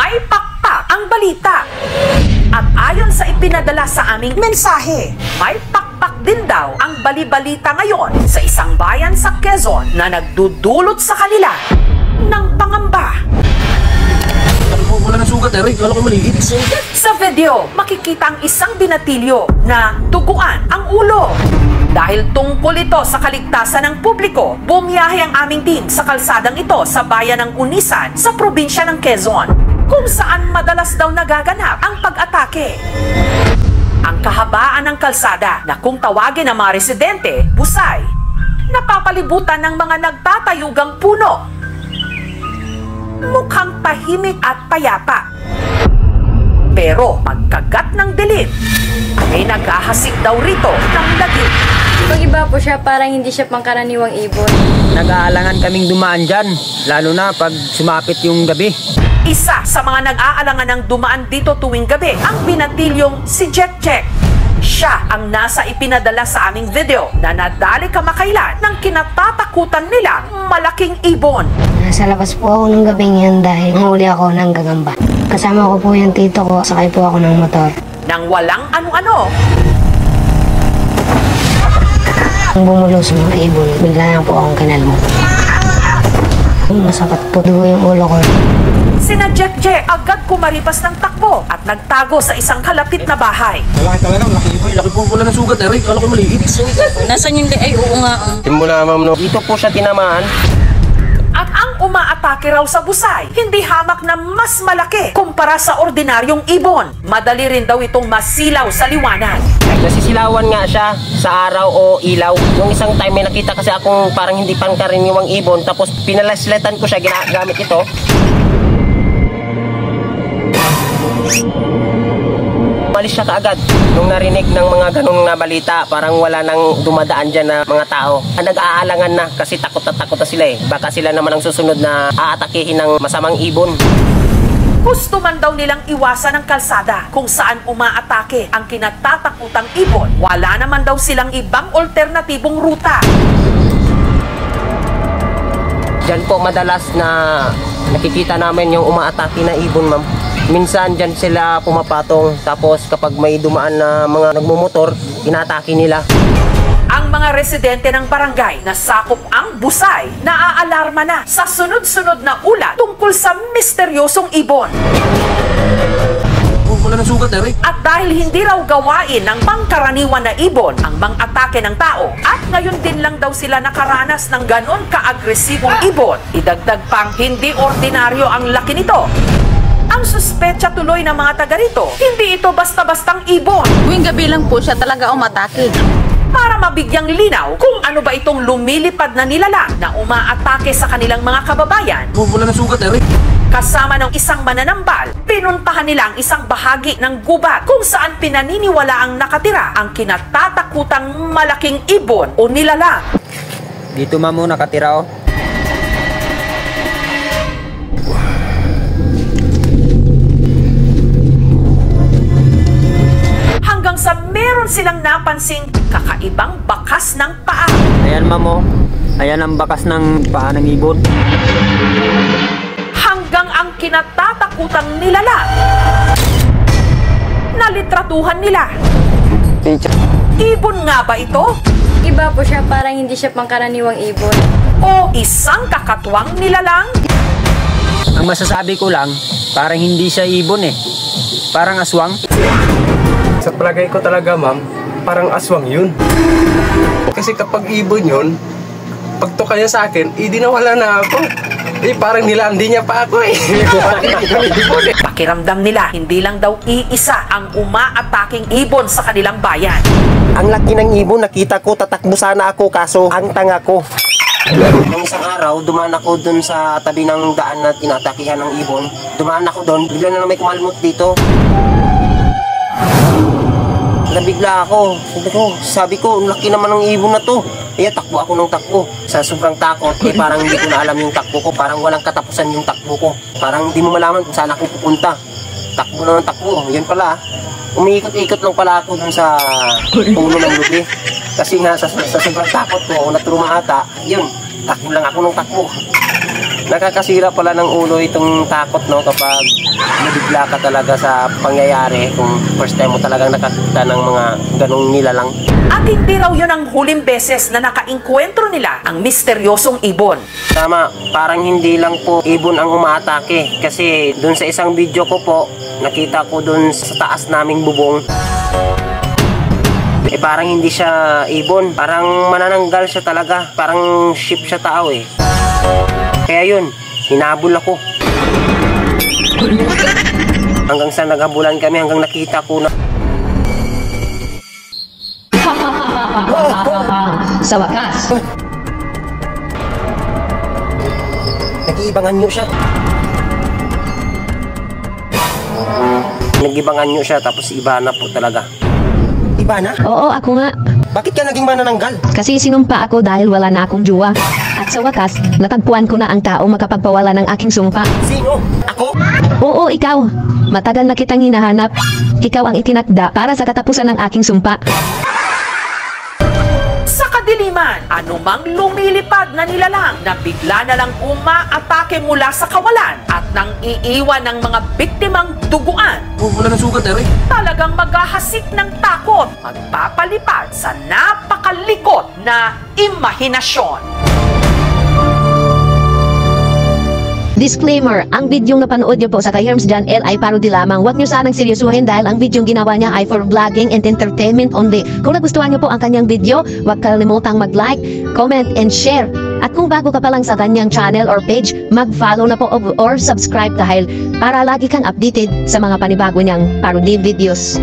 May pakpak ang balita. At ayon sa ipinadala sa aming mensahe, may pakpak din daw ang bali-balita ngayon sa isang bayan sa Quezon na nagdudulot sa kanila ng pangamba. Wala ng sugat, Eric. Kala ko maliit. Sa video, makikita ang isang binatilyo na duguan ang ulo. Dahil tungkol ito sa kaligtasan ng publiko, bumiyahe ang aming team sa kalsadang ito sa bayan ng Unisan sa probinsya ng Quezon, kung saan madalas daw nagaganap ang pag-atake. Ang kahabaan ng kalsada na kung tawagin ng mga residente, busay, napapalibutan ng mga nagtatayugang puno. Mukhang tahimik at payapa. Pero pagkagat ng dilim, may naghahasik daw rito ng lagim. Pag iba po siya, parang hindi siya pangkaraniwang ibon. Nag-aalangan kaming dumaan dyan, lalo na pag sumapit yung gabi. Isa sa mga nag-aalangan ng dumaan dito tuwing gabi ang binatilyong si Jack Jack. Siya ang nasa ipinadala sa aming video na nadali kamakailan ng kinatatakutan nilang malaking ibon. Nasa labas po ako ng gabing yan dahil nahuli ako ng gagamba. Kasama ko po yung tito ko, sakay po ako ng motor. Nang walang ano-ano, Nang bumulo sa mga ibon, bigla na po akong kinalmo. Masakit po dugo yung ulo ko. sina Jack Jack agad kumaripas ng takbo at nagtago sa isang kalapit na bahay. Malaki talaga, laki po. Wala ng sugat, Eric. Kala ko maliit. Nasaan yung ay oo nga. Simula, ma'am, no? Dito po siya tinamaan. At ang umaatake raw sa busay, hindi hamak na mas malaki kumpara sa ordinaryong ibon. Madali rin daw itong masilaw sa liwanag. Nasisilawan nga siya sa araw o ilaw. Nung isang time may nakita kasi akong parang hindi pangkaraniwang ibon, tapos pinalaslatan ko siya, ginagamit ito. Malis siya kaagad nung narinig ng mga ganong na balita. Parang wala nang dumadaan dyan na mga tao. Nag-aalangan na kasi takot na sila eh. Baka sila naman ang susunod na aatakihin ng masamang ibon. Gusto man daw nilang iwasan ang kalsada kung saan umaatake ang kinatatakutang ibon. Wala naman daw silang ibang alternatibong ruta. Diyan po madalas na nakikita namin yung umaatake na ibon, ma'am. Minsan dyan sila pumapatong, tapos kapag may dumaan na mga nagmumotor, inatake nila. Ang mga residente ng barangay na sakop ang busay, naaalarma na sa sunod-sunod na ulat tungkol sa misteryosong ibon. Wala ng sugat, Eric. At dahil hindi raw gawain ng pangkaraniwan na ibon ang mang-atake ng tao, at ngayon din lang daw sila nakaranas ng ganon ka-agresibong ibon, idagdag pang hindi ordinaryo ang laki nito. Ang suspetsa tuloy ng mga taga rito, hindi ito basta-bastang ibon. Tuwing gabi lang po siya talaga umatake. Para mabigyang linaw kung ano ba itong lumilipad na nilalang na umaatake sa kanilang mga kababayan. Wala ng sugat, Eric. Kasama ng isang mananambal, pinuntahan nila ang isang bahagi ng gubat kung saan pinaniniwalaang nakatira ang kinatatakutang malaking ibon o nilalang. Dito, ma'am, nakatira, oh. Hanggang sa meron silang napansing kakaibang bakas ng paa. Ayan, ma'am, oh. Ayan ang bakas ng paa ng ibon. Hanggang ang kinatatakutang nilalang na litratuhan nila. Ibon nga ba ito? Iba po siya, parang hindi siya pangkaraniwang ibon. O isang kakatwang nilalang? Ang masasabi ko lang, parang hindi siya ibon eh. Parang aswang. Sa palagay ko talaga, ma'am, parang aswang yun. Kasi kapag ibon yun, pag to kanya sa akin, di nawala na ako. Parang nilandi niya pa ako eh. Pakiramdam nila, hindi lang daw iisa ang umaataking ibon sa kanilang bayan. Ang laki ng ibon, nakita ko, tatakbo sana ako, kaso ang tanga ko. Nung isang araw, dumaan ako dun sa tabi ng daan na tinatakihan ng ibon. Dumaan ako dun, bigla na may kumalmot dito. Nabigla ako. Sabi ko, ang laki naman ng ibon na to. Takbo ako ng takbo. Sa sobrang takot, parang hindi ko na alam yung takbo ko. Parang walang katapusan yung takbo ko. Parang hindi mo malaman kung saan ako pupunta. Takbo na ng takbo. Yan pala. Umiikot-ikot lang pala ako dun sa puno ng lubi. Kasi nga sa sobrang takot ko, ako naturuma ata. Yun, takbo lang ako ng takbo. Nakakasira pala ng ulo itong takot, no, kapag nabigla ka talaga sa pangyayari kung first time mo talagang nakakita ng mga ganong nilalang. At hindi raw yun ang huling beses na nakainkwentro nila ang misteryosong ibon. Tama, parang hindi lang po ibon ang umaatake. Kasi dun sa isang video ko po, nakita ko dun sa taas naming bubong. Parang hindi siya ibon. Parang manananggal siya talaga. Parang ship siya tao eh. Kaya yun, hinabol ako. Hanggang sa naghabulan kami, hanggang nakita ko na Sa wakas. nag-iibangan nyo siya. Nag-ibangan nyo siya, tapos iba na po talaga. Iba na? Oo, ako nga. Bakit ka naging manananggal? Kasi sinumpa ako dahil wala na akong jowa. At sa wakas, natagpuan ko na ang tao makapagpawala ng aking sumpa. Sino? Ako? Oo, ikaw. Matagal na kitang hinahanap. Ikaw ang itinakda para sa katapusan ng aking sumpa. Sa kadiliman, anumang lumilipad na nilalang na bigla na lang umaatake mula sa kawalan at nang iiwan ng mga biktimang duguan, Wala ng sugat, Eric. talagang maghahasik ng takot, magpapalipad sa napakalikot na imahinasyon. Disclaimer, ang bidyong napanood niyo po sa kay Herms John L. ay parody lamang. Huwag niyo sanang seryosohin dahil ang bidyong ginawa niya ay for vlogging and entertainment only. Kung nagustuhan niyo po ang kanyang video, huwag kalimutang mag-like, comment, and share. At kung bago ka pa lang sa kanyang channel or page, mag-follow na po or subscribe dahil para lagi kang updated sa mga panibago niyang parody videos.